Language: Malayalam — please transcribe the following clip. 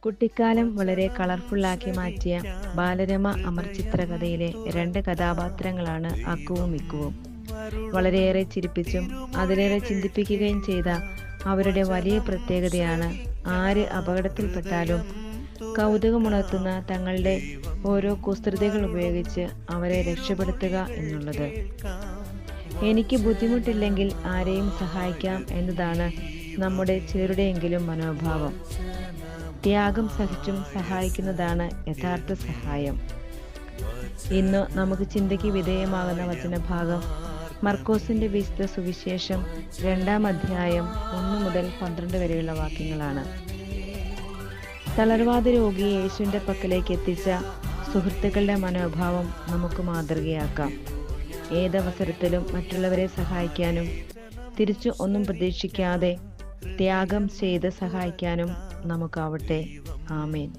കുട്ടിക്കാലം വളരെ കളർഫുള്ളാക്കി മാറ്റിയ ബാലരമ അമർ ചിത്രകഥയിലെ 2 കഥാപാത്രങ്ങളാണ് അക്കുവും മിക്കുവും. വളരെയേറെ ചിരിപ്പിച്ചും അതിലേറെ ചിന്തിപ്പിക്കുകയും ചെയ്ത അവരുടെ വലിയ പ്രത്യേകതയാണ് ആര് അപകടത്തിൽപ്പെട്ടാലും കൗതുകമുണർത്തുന്ന തങ്ങളുടെ ഓരോ കുസൃതികൾ ഉപയോഗിച്ച് അവരെ രക്ഷപ്പെടുത്തുക എന്നുള്ളത്. എനിക്ക് ബുദ്ധിമുട്ടില്ലെങ്കിൽ ആരെയും സഹായിക്കാം എന്നതാണ് നമ്മുടെ ചെറുടെയെങ്കിലും മനോഭാവം. ത്യാഗം സഹിച്ചും സഹായിക്കുന്നതാണ് യഥാർത്ഥ സഹായം. ഇന്ന് നമുക്ക് ചിന്തയ്ക്ക് വിധേയമാകുന്ന വചനഭാഗം മർക്കോസിന്റെ വിശുദ്ധ സുവിശേഷം 2-ാം അധ്യായം 1 മുതൽ 12 വരെയുള്ള വാക്യങ്ങളാണ്. തളർവാദ രോഗിയെ യേശുവിന്റെ പക്കലേക്ക് എത്തിച്ച സുഹൃത്തുക്കളുടെ മനോഭാവം നമുക്ക് മാതൃകയാക്കാം. ഏതവസരത്തിലും മറ്റുള്ളവരെ സഹായിക്കാനും തിരിച്ചു ഒന്നും പ്രതീക്ഷിക്കാതെ ത്യാഗം ചെയ്ത് സഹായിക്കാനും നമുക്കാവട്ടെ. ആമേൻ.